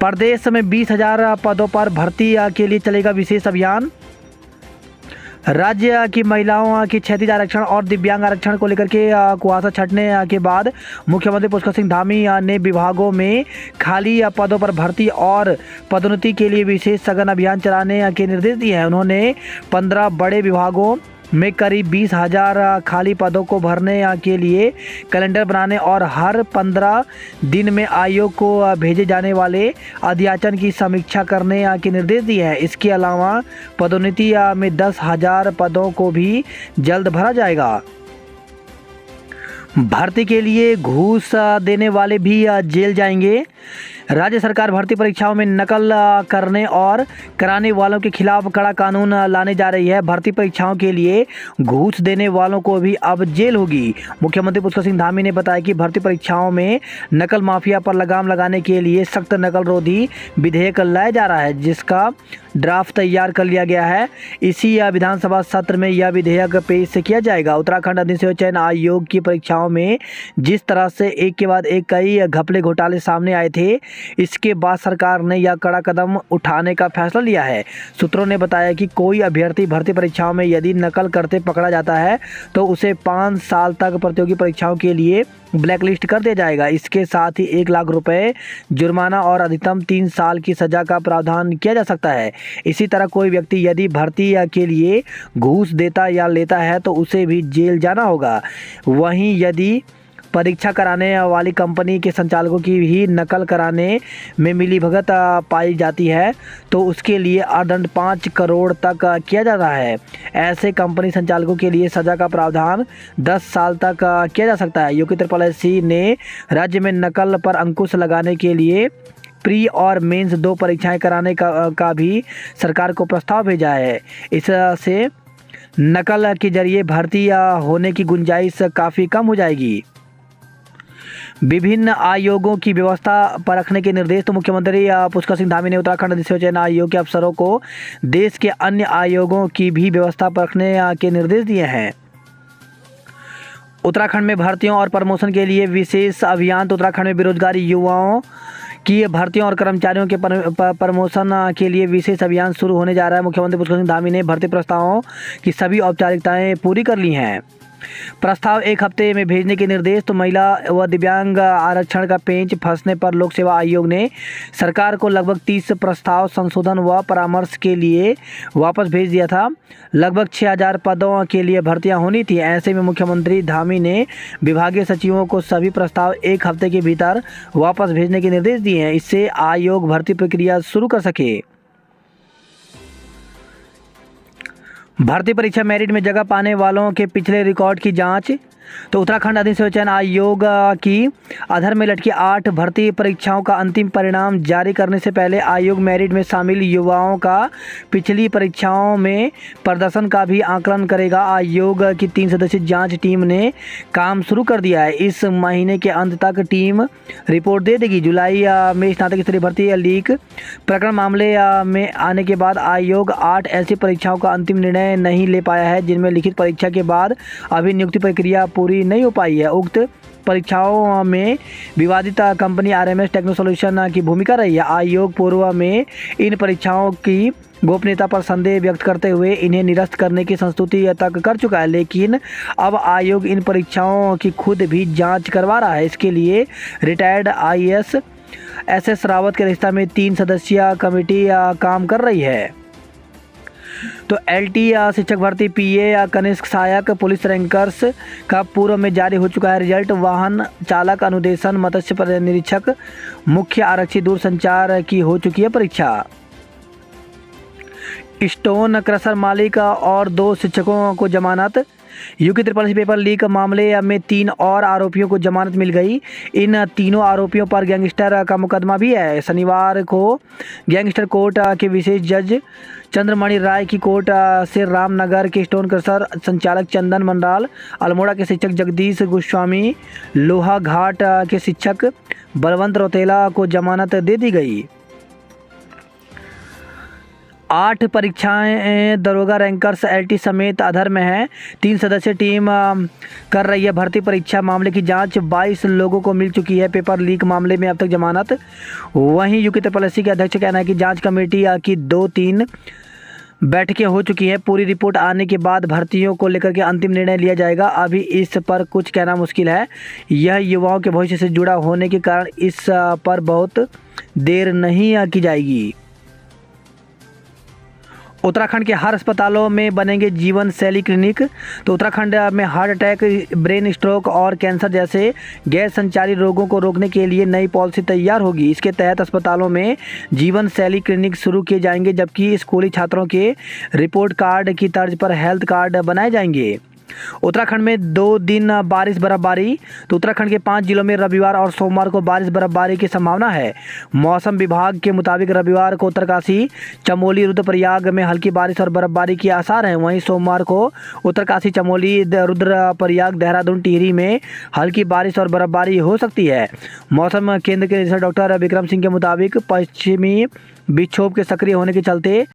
प्रदेश में 20,000 पदों पर भर्ती के लिए चलेगा विशेष अभियान। राज्य की महिलाओं की क्षैतिज आरक्षण और दिव्यांग आरक्षण को लेकर के कुआसा छंटने के बाद मुख्यमंत्री पुष्कर सिंह धामी ने विभागों में खाली पदों पर भर्ती और पदोन्नति के लिए विशेष सघन अभियान चलाने के निर्देश दिए हैं। उन्होंने 15 बड़े विभागों में करीब 20,000 खाली पदों को भरने के लिए कैलेंडर बनाने और हर 15 दिन में आयोग को भेजे जाने वाले अध्याचन की समीक्षा करने के निर्देश दिए हैं। इसके अलावा पदोन्नति में 10,000 पदों को भी जल्द भरा जाएगा। भर्ती के लिए घूस देने वाले भी जेल जाएंगे। राज्य सरकार भर्ती परीक्षाओं में नकल करने और कराने वालों के खिलाफ कड़ा कानून लाने जा रही है। भर्ती परीक्षाओं के लिए घूस देने वालों को भी अब जेल होगी। मुख्यमंत्री पुष्कर सिंह धामी ने बताया कि भर्ती परीक्षाओं में नकल माफिया पर लगाम लगाने के लिए सख्त नकल रोधी विधेयक लाया जा रहा है, जिसका ड्राफ्ट तैयार कर लिया गया है। इसी विधानसभा सत्र में यह विधेयक पेश किया जाएगा। उत्तराखंड अधिसेवा चयन आयोग की परीक्षाओं में जिस तरह से एक के बाद एक कई घपले घोटाले सामने आए थे, इसके बाद सरकार ने यह कड़ा कदम उठाने का फैसला लिया है। सूत्रों ने बताया कि कोई अभ्यर्थी भर्ती परीक्षाओं में यदि नकल करते पकड़ा जाता है तो उसे 5 साल तक प्रतियोगी परीक्षाओं के लिए ब्लैकलिस्ट कर दिया जाएगा। इसके साथ ही 1 लाख रुपए जुर्माना और अधिकतम 3 साल की सजा का प्रावधान किया जा सकता है। इसी तरह कोई व्यक्ति यदि भर्ती के लिए घूस देता या लेता है तो उसे भी जेल जाना होगा। वहीं यदि परीक्षा कराने वाली कंपनी के संचालकों की ही नकल कराने में मिलीभगत पाई जाती है तो उसके लिए अर्थदंड 5 करोड़ तक किया जा रहा है। ऐसे कंपनी संचालकों के लिए सजा का प्रावधान 10 साल तक किया जा सकता है। योगी त्रिपाठी ने राज्य में नकल पर अंकुश लगाने के लिए प्री और मेंस 2 परीक्षाएं कराने का भी सरकार को प्रस्ताव भेजा है। इससे नकल के जरिए भर्ती होने की गुंजाइश काफ़ी कम हो जाएगी। विभिन्न आयोगों की व्यवस्था पर रखने के निर्देश तो मुख्यमंत्री पुष्कर सिंह धामी ने उत्तराखंड अधिसेवा चयन आयोग के अफसरों को देश के अन्य आयोगों की भी व्यवस्था पर रखने के निर्देश दिए हैं। उत्तराखंड में भर्तियों और प्रमोशन के लिए विशेष अभियान तो उत्तराखंड में बेरोजगारी युवाओं की भर्तियों और कर्मचारियों के प्रमोशन के लिए विशेष अभियान शुरू होने जा रहा है। मुख्यमंत्री पुष्कर सिंह धामी ने भर्ती प्रस्तावों की सभी औपचारिकताएं पूरी कर ली हैं। प्रस्ताव 1 हफ्ते में भेजने के निर्देश तो महिला व दिव्यांग आरक्षण का पेंच फंसने पर लोक सेवा आयोग ने सरकार को लगभग 30 प्रस्ताव संशोधन व परामर्श के लिए वापस भेज दिया था। लगभग 6,000 पदों के लिए भर्तियां होनी थी। ऐसे में मुख्यमंत्री धामी ने विभागीय सचिवों को सभी प्रस्ताव 1 हफ्ते के भीतर वापस भेजने के निर्देश दिए हैं। इससे आयोग भर्ती प्रक्रिया शुरू कर सके। भर्ती परीक्षा मेरिट में जगह पाने वालों के पिछले रिकॉर्ड की जांच तो उत्तराखंड अधिसेवा चयन आयोग की अधर में लटकी 8 भर्ती परीक्षाओं का अंतिम परिणाम जारी करने से पहले आयोग मेरिट में शामिल युवाओं का पिछली परीक्षाओं में प्रदर्शन का भी आकलन करेगा। आयोग की 3 सदस्यीय जांच टीम ने काम शुरू कर दिया है। इस महीने के अंत तक टीम रिपोर्ट दे देगी। जुलाई में स्नातक स्तरीय भर्ती लीक प्रकरण मामले में आने के बाद आयोग 8 ऐसी परीक्षाओं का अंतिम निर्णय नहीं ले पाया है जिनमें लिखित परीक्षा के बाद अभी नियुक्ति प्रक्रिया पूरी नहीं हो पाई है। उक्त परीक्षाओं में विवादित कंपनी RMS टेक्नो सॉल्यूशन की भूमिका रही है। आयोग पूर्व में इन परीक्षाओं की गोपनीयता पर संदेह व्यक्त करते हुए इन्हें निरस्त करने की संस्तुति तक कर चुका है, लेकिन अब आयोग इन परीक्षाओं की खुद भी जांच करवा रहा है। इसके लिए रिटायर्ड IAS SS रावत के अध्यक्षता में 3 सदस्यीय कमेटी काम कर रही है। तो LT शिक्षक भर्ती PA कनिष्ठ सहायक पुलिस रैंकर्स का पूर्व में जारी हो चुका है रिजल्ट। वाहन चालक अनुदेशन मत्स्य निरीक्षक मुख्य आरक्षी दूरसंचार की हो चुकी है परीक्षा। स्टोन क्रशर मालिक और 2 शिक्षकों को जमानत। यूपी त्रिपाठी पेपर लीक मामले में 3 और आरोपियों को जमानत मिल गई। इन तीनों आरोपियों पर गैंगस्टर का मुकदमा भी है। शनिवार को गैंगस्टर कोर्ट के विशेष जज चंद्रमणि राय की कोर्ट से रामनगर के स्टोन क्रशर संचालक चंदन मंडाल, अल्मोड़ा के शिक्षक जगदीश गोस्वामी, लोहा घाट के शिक्षक बलवंत रौतेला को जमानत दे दी गई। 8 परीक्षाएं दरोगा रैंकर्स एलटी समेत अधर में है। 3 सदस्यीय टीम कर रही है भर्ती परीक्षा मामले की जांच। 22 लोगों को मिल चुकी है पेपर लीक मामले में अब तक जमानत। वहीं यूपी त्रिपल के अध्यक्ष का कहना है कि जांच कमेटी की 2-3 बैठकें हो चुकी हैं। पूरी रिपोर्ट आने के बाद भर्तियों को लेकर के अंतिम निर्णय लिया जाएगा। अभी इस पर कुछ कहना मुश्किल है। यह युवाओं के भविष्य से जुड़ा होने के कारण इस पर बहुत देर नहीं की जाएगी। उत्तराखंड के हर अस्पतालों में बनेंगे जीवन शैली क्लिनिक। तो उत्तराखंड में हार्ट अटैक, ब्रेन स्ट्रोक और कैंसर जैसे गैर संचारी रोगों को रोकने के लिए नई पॉलिसी तैयार होगी। इसके तहत अस्पतालों में जीवन शैली क्लिनिक शुरू किए जाएंगे, जबकि स्कूली छात्रों के रिपोर्ट कार्ड की तर्ज पर हेल्थ कार्ड बनाए जाएंगे। उत्तराखंड में 2 दिन बारिश बर्फबारी। तो उत्तराखंड के 5 जिलों में रविवार और सोमवार को बारिश बर्फबारी की संभावना है। मौसम विभाग के मुताबिक रविवार को उत्तरकाशी, चमोली, रुद्रप्रयाग में हल्की बारिश और बर्फबारी के आसार हैं। वहीं सोमवार को उत्तरकाशी, चमोली, रुद्रप्रयाग, देहरादून, टिहरी में हल्की बारिश और बर्फबारी हो सकती है। मौसम केंद्र के निदेशक डॉक्टर विक्रम सिंह के मुताबिक पश्चिमी विक्षोभ के सक्रिय होने के चलते